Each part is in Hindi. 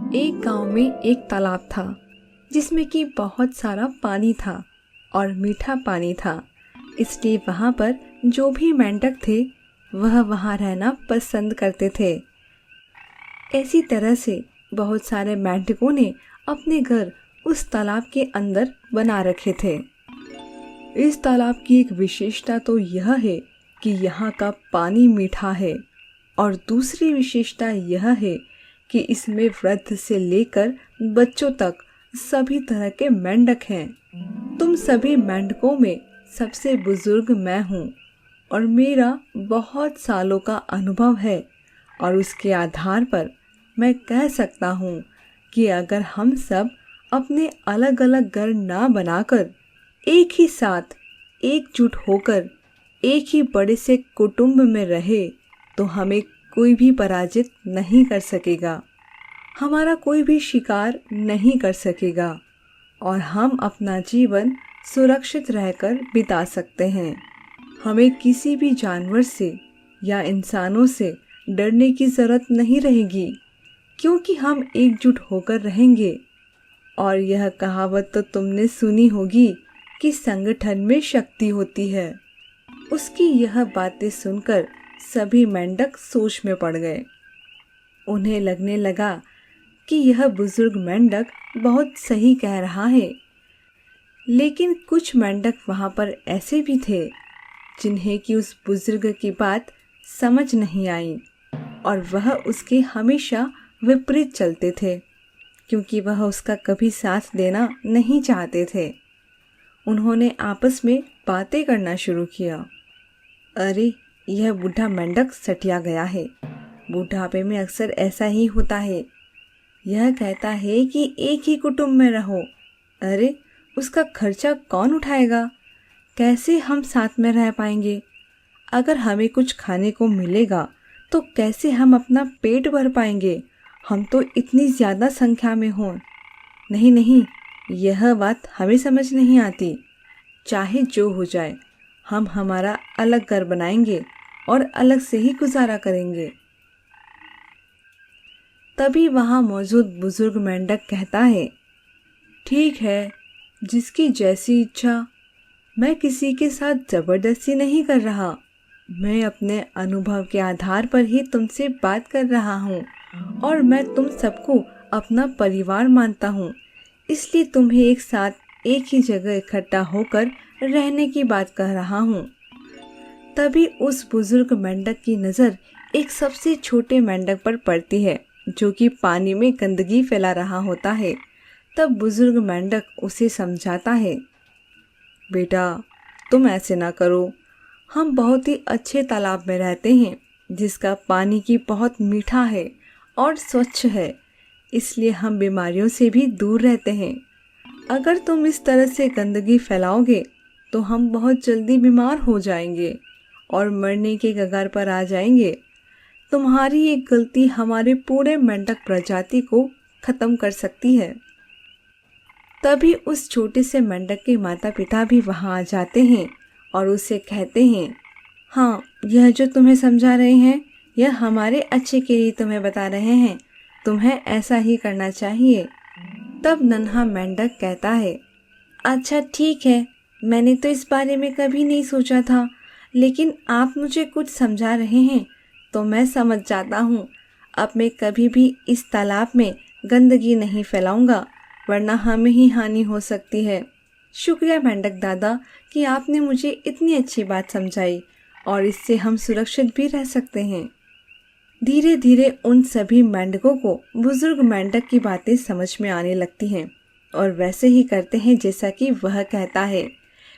एक गांव में एक तालाब था जिसमें कि बहुत सारा पानी था और मीठा पानी था। इसलिए वहाँ पर जो भी मेंढक थे वह वहाँ रहना पसंद करते थे। ऐसी तरह से बहुत सारे मेंढकों ने अपने घर उस तालाब के अंदर बना रखे थे। इस तालाब की एक विशेषता तो यह है कि यहाँ का पानी मीठा है और दूसरी विशेषता यह है कि इसमें वृद्ध से लेकर बच्चों तक सभी तरह के मेंढक हैं। तुम सभी मेंढकों में सबसे बुजुर्ग मैं हूँ और मेरा बहुत सालों का अनुभव है और उसके आधार पर मैं कह सकता हूँ कि अगर हम सब अपने अलग अलग घर ना बनाकर एक ही साथ एकजुट होकर एक ही बड़े से कुटुंब में रहे तो हमें कोई भी पराजित नहीं कर सकेगा, हमारा कोई भी शिकार नहीं कर सकेगा और हम अपना जीवन सुरक्षित रहकर बिता सकते हैं। हमें किसी भी जानवर से या इंसानों से डरने की ज़रूरत नहीं रहेगी क्योंकि हम एकजुट होकर रहेंगे। और यह कहावत तो तुमने सुनी होगी कि संगठन में शक्ति होती है। उसकी यह बातें सुनकर सभी मेंढक सोच में पड़ गए। उन्हें लगने लगा कि यह बुजुर्ग मेंढक बहुत सही कह रहा है। लेकिन कुछ मेंढक वहाँ पर ऐसे भी थे जिन्हें कि उस बुजुर्ग की बात समझ नहीं आई और वह उसके हमेशा विपरीत चलते थे क्योंकि वह उसका कभी साथ देना नहीं चाहते थे। उन्होंने आपस में बातें करना शुरू किया। अरे, यह बूढ़ा मेंढक सटिया गया है। बुढ़ापे में अक्सर ऐसा ही होता है। यह कहता है कि एक ही कुटुंब में रहो। अरे, उसका खर्चा कौन उठाएगा? कैसे हम साथ में रह पाएंगे? अगर हमें कुछ खाने को मिलेगा तो कैसे हम अपना पेट भर पाएंगे? हम तो इतनी ज़्यादा संख्या में हों। नहीं नहीं, यह बात हमें समझ नहीं आती। चाहे जो हो जाए, हम हमारा अलग घर बनाएंगे और अलग से ही गुजारा करेंगे। तभी वहाँ मौजूद बुजुर्ग मेंढक कहता है, ठीक है, जिसकी जैसी इच्छा। मैं किसी के साथ ज़बरदस्ती नहीं कर रहा। मैं अपने अनुभव के आधार पर ही तुमसे बात कर रहा हूँ और मैं तुम सबको अपना परिवार मानता हूँ। इसलिए तुम्हें एक साथ एक ही जगह इकट्ठा होकर रहने की बात कह रहा हूँ। तभी उस बुजुर्ग मेंढक की नज़र एक सबसे छोटे मेंढक पर पड़ती है जो कि पानी में गंदगी फैला रहा होता है। तब बुजुर्ग मेंढक उसे समझाता है, बेटा, तुम ऐसे ना करो। हम बहुत ही अच्छे तालाब में रहते हैं जिसका पानी की बहुत मीठा है और स्वच्छ है, इसलिए हम बीमारियों से भी दूर रहते हैं। अगर तुम इस तरह से गंदगी फैलाओगे तो हम बहुत जल्दी बीमार हो जाएंगे और मरने के कगार पर आ जाएंगे। तुम्हारी एक गलती हमारे पूरे मेंढक प्रजाति को खत्म कर सकती है। तभी उस छोटे से मेंढक के माता पिता भी वहां आ जाते हैं और उसे कहते हैं, हाँ, यह जो तुम्हें समझा रहे हैं यह हमारे अच्छे के लिए तुम्हें बता रहे हैं। तुम्हें ऐसा ही करना चाहिए। तब नन्हा मेंढक कहता है, अच्छा ठीक है, मैंने तो इस बारे में कभी नहीं सोचा था, लेकिन आप मुझे कुछ समझा रहे हैं तो मैं समझ जाता हूँ। अब मैं कभी भी इस तालाब में गंदगी नहीं फैलाऊंगा, वरना हमें ही हानि हो सकती है। शुक्रिया मेंढक दादा कि आपने मुझे इतनी अच्छी बात समझाई और इससे हम सुरक्षित भी रह सकते हैं। धीरे धीरे उन सभी मेंढकों को बुजुर्ग मेंढक की बातें समझ में आने लगती हैं और वैसे ही करते हैं जैसा कि वह कहता है।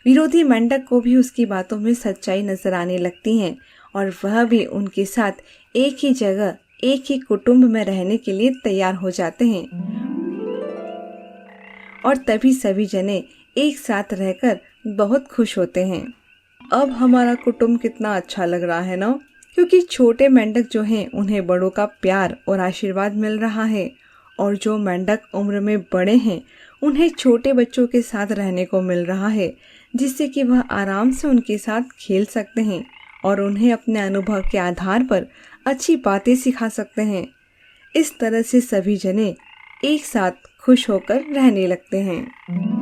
विरोधी मेंढक को भी उसकी बातों में सच्चाई नजर आने लगती है और वह भी उनके साथ एक ही जगह एक ही कुटुंब में रहने के लिए तैयार हो जाते हैं। और तभी सभी जने एक साथ रहकर बहुत खुश होते हैं। अब हमारा कुटुंब कितना अच्छा लग रहा है ना, क्योंकि छोटे मेंढक जो हैं उन्हें बड़ों का प्यार और आशीर्वाद मिल रहा है और जो मेंढक उम्र में बड़े हैं उन्हें छोटे बच्चों के साथ रहने को मिल रहा है, जिससे कि वह आराम से उनके साथ खेल सकते हैं और उन्हें अपने अनुभव के आधार पर अच्छी बातें सिखा सकते हैं। इस तरह से सभी जने एक साथ खुश होकर रहने लगते हैं।